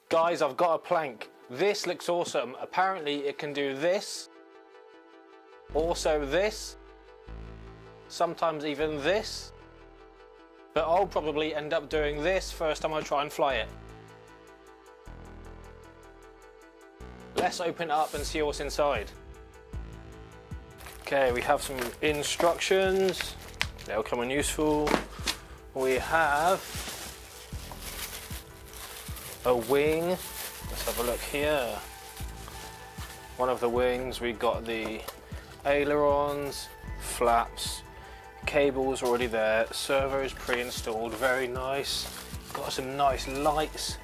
Guys, I've got a plank. This looks awesome. Apparently it can do this, also this, sometimes even this, but I'll probably end up doing this first time I try and fly it. Let's open it up and see what's inside. Okay, we have some instructions. They'll come in useful. We have a wing. Let's have a look here. One of the wings, we got the ailerons, flaps, cables already there, servos pre-installed, very nice. Got some nice lights.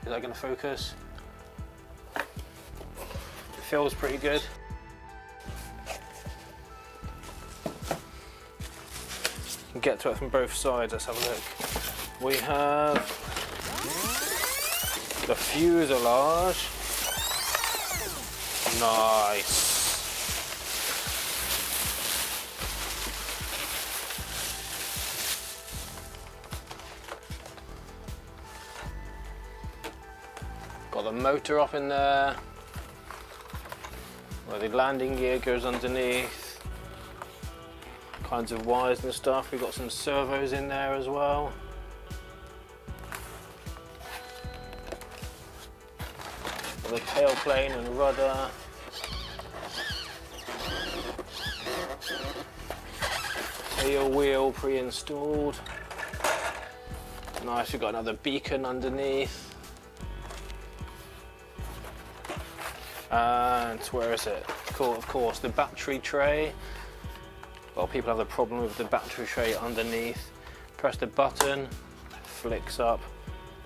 Is that going to focus? It feels pretty good. You can get to it from both sides. Let's have a look. We have the fuselage. Nice. Got the motor up in there, where the landing gear goes underneath. Kinds of wires and stuff. We've got some servos in there as well. Got the tailplane and rudder. Tail wheel pre-installed. Nice, we've got another beacon underneath. And where is it? Cool, of course, the battery tray. Well, people have the problem with the battery tray underneath. Press the button, flicks up.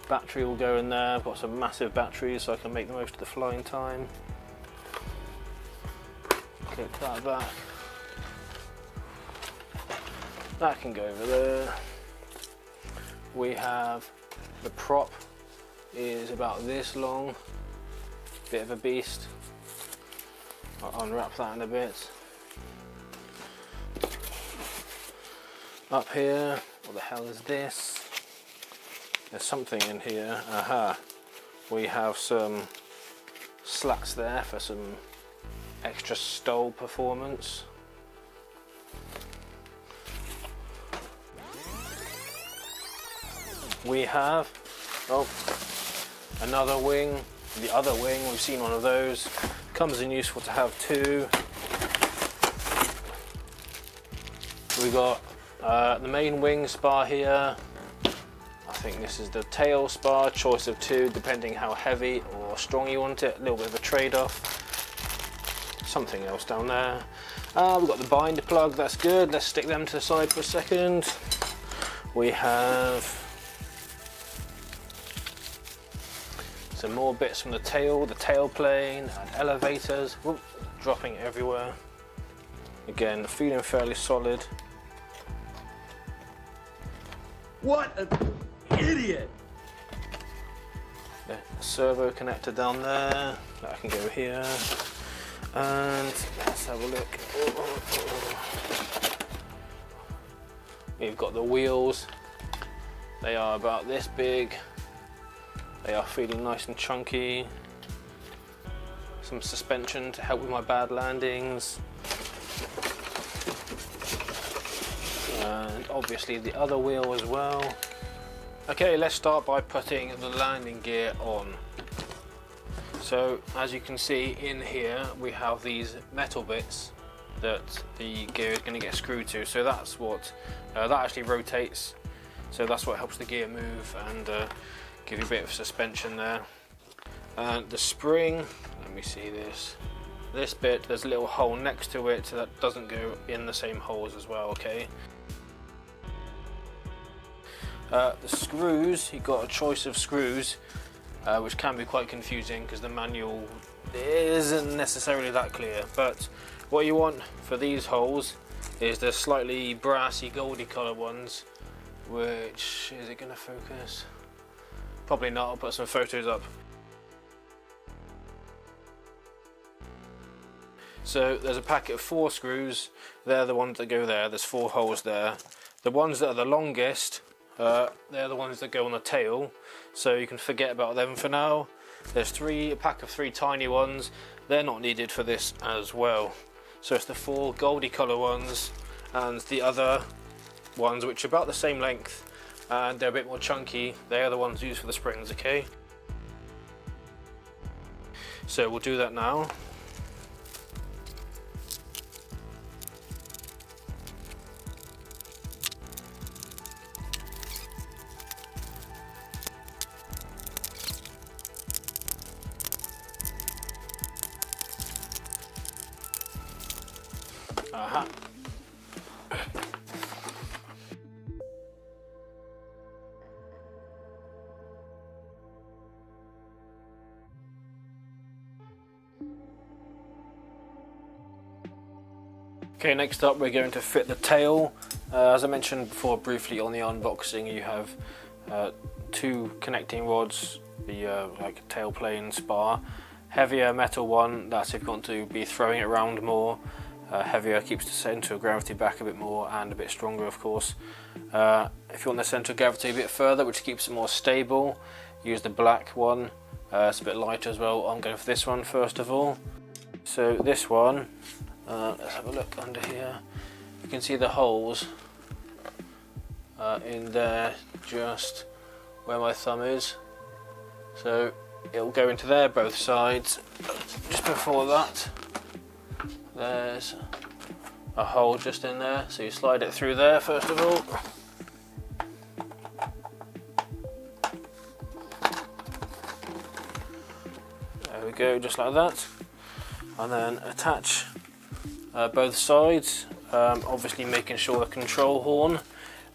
Battery will go in there. I've got some massive batteries so I can make the most of the flying time. Click that back. That can go over there. We have the prop is about this long. Bit of a beast. I'll unwrap that in a bit. Up here, what the hell is this? There's something in here. Aha. We have some slats there for some extra stall performance. We have another wing. The other wing, we've seen one of those. Comes in useful to have two. We got the main wing spar here. I think this is the tail spar, choice of two, depending how heavy or strong you want it. A little bit of a trade-off. Something else down there. We've got the binder plug, that's good. Let's stick them to the side for a second. We have some more bits from the tailplane, and elevators. Whoop, dropping everywhere. Again, feeling fairly solid. What an idiot! The servo connector down there, that can go here. And let's have a look. We've got the wheels. They are about this big. They are feeling nice and chunky. Some suspension to help with my bad landings. And obviously the other wheel as well. Okay, let's start by putting the landing gear on. So as you can see in here, we have these metal bits that the gear is going to get screwed to. So that's what, that actually rotates. So that's what helps the gear move and give you a bit of suspension there. And the spring, let me see this. This bit, there's a little hole next to it so that doesn't go in the same holes as well, okay? The screws, you've got a choice of screws, which can be quite confusing because the manual isn't necessarily that clear. But what you want for these holes is the slightly brassy, goldy colour ones, which, is it going to focus? Probably not, I'll put some photos up. So there's a packet of 4 screws, they're the ones that go there, there's 4 holes there. The ones that are the longest they're the ones that go on the tail, so you can forget about them for now. There's a pack of 3 tiny ones. They're not needed for this as well. So it's the 4 goldy colour ones and the other ones which are about the same length and they're a bit more chunky. They are the ones used for the springs, okay? So we'll do that now. Aha. Okay, next up we're going to fit the tail. As I mentioned before briefly on the unboxing, you have 2 connecting rods, the like tail plane spar. Heavier metal one, that's if you want to be throwing it around more. Heavier keeps the centre of gravity back a bit more and a bit stronger, of course. If you want the centre of gravity a bit further, which keeps it more stable, use the black one. It's a bit lighter as well. I'm going for this one first of all. So this one, let's have a look under here. You can see the holes in there, just where my thumb is. So it'll go into there both sides. Just before that, there's a hole just in there, so you slide it through there first of all. There we go, just like that. And then attach both sides, obviously making sure the control horn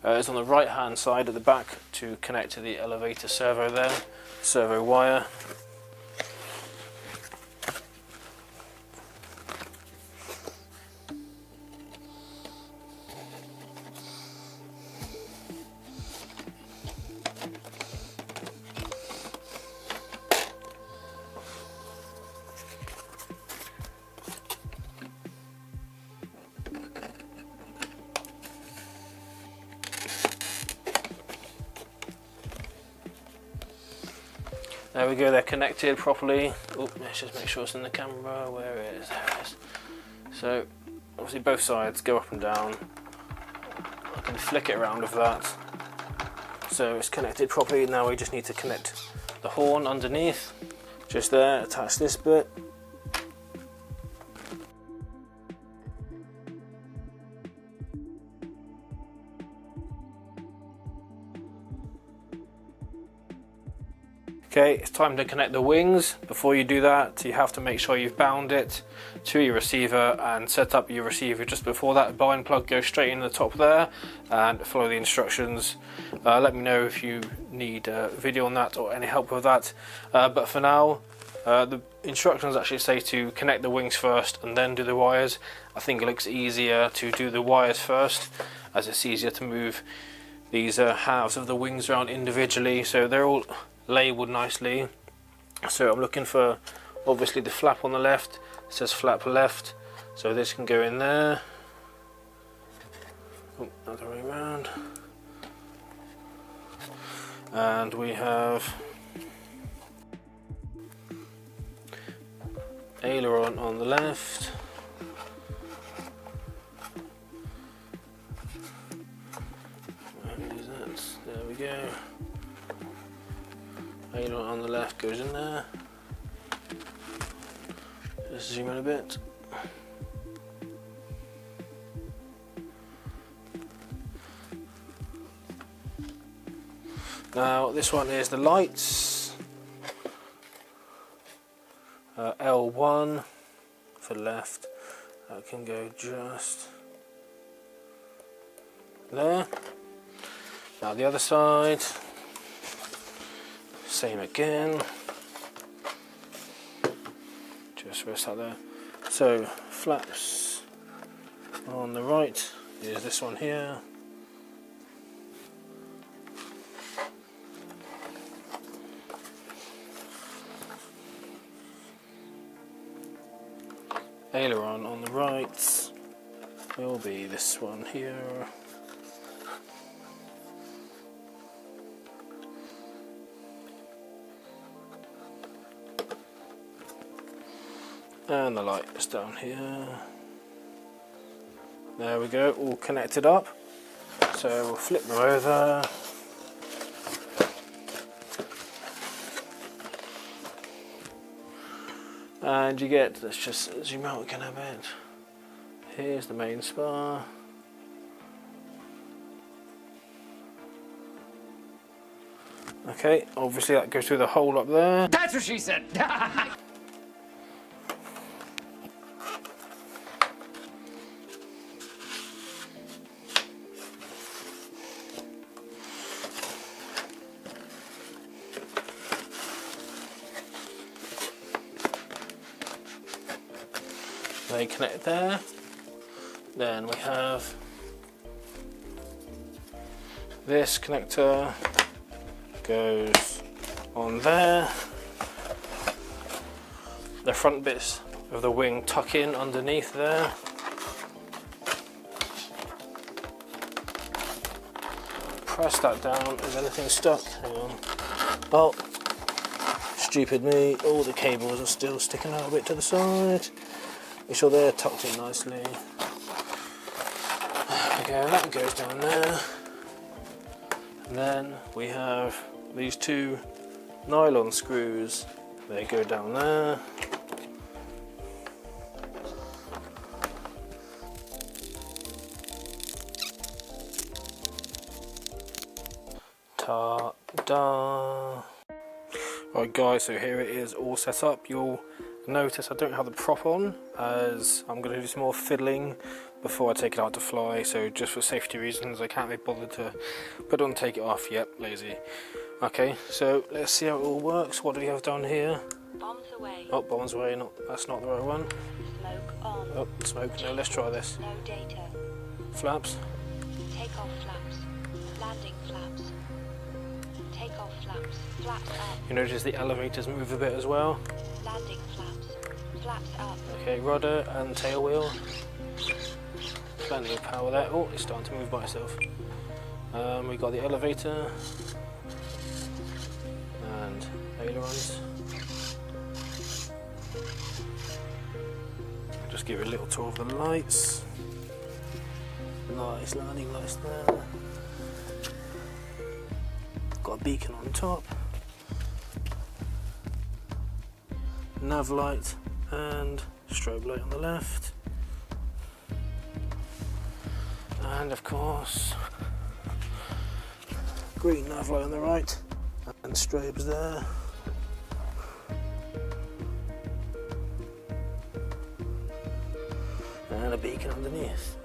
is on the right hand side at the back to connect to the elevator servo there, servo wire. There we go, they're connected properly. Oh, let's just make sure it's in the camera. Where it is? There it is. So, obviously both sides go up and down. I can flick it around with that. So it's connected properly. Now we just need to connect the horn underneath. Just there, attach this bit. Okay, it's time to connect the wings. Before you do that, you have to make sure you've bound it to your receiver and set up your receiver just before that bind plug goes straight in the top there, and follow the instructions. Let me know if you need a video on that or any help with that. But for now, the instructions actually say to connect the wings first and then do the wires. I think it looks easier to do the wires first, as it's easier to move these halves of the wings around individually, so they're all labelled nicely. So I'm looking for obviously the flap on the left. It says flap left, so this can go in there. Oh, other way around. And we have aileron on the left. Where is that? There we go. Aileron on the left goes in there. Just zoom in a bit. Now this one is the lights. L1 for left. That can go just there. Now the other side. Same again, just rest out there. So flaps on the right is this one here. Aileron on the right will be this one here. And the light is down here. There we go, all connected up. So we'll flip them over. And you get, let's just zoom out again a bit. Here's the main spar. Okay, obviously that goes through the hole up there. That's what she said. They connect there. Then we have this connector goes on there. The front bits of the wing tuck in underneath there. Press that down. Is anything stuck? Hang on. Oh, stupid me. All the cables are still sticking out a bit to the side. Make sure they're tucked in nicely. There we go, that goes down there. And then we have these two nylon screws. They go down there. Ta-da! Right guys, so here it is all set up. You'll notice I don't have the prop on, as I'm going to do some more fiddling before I take it out to fly, so just for safety reasons I can't be bothered to put it on and take it off. Yep, lazy. Okay, so let's see how it all works. What do we have down here? Bombs away. Oh, bombs away, that's not the right one. Smoke on. Oh, smoke, no, let's try this. No data. Flaps. Take off flaps. Landing flaps. Take off flaps. Flaps up. You notice the elevators move a bit as well. Landing flaps. Flaps up. Okay, rudder and tail wheel. Plenty of power there. Oh, it's starting to move by itself. We got the elevator and ailerons. Just give it a little tour of the lights. Nice landing lights there. Got a beacon on top. Nav light and strobe light on the left. And of course, green nav light on the right, and strobes there. And a beacon underneath.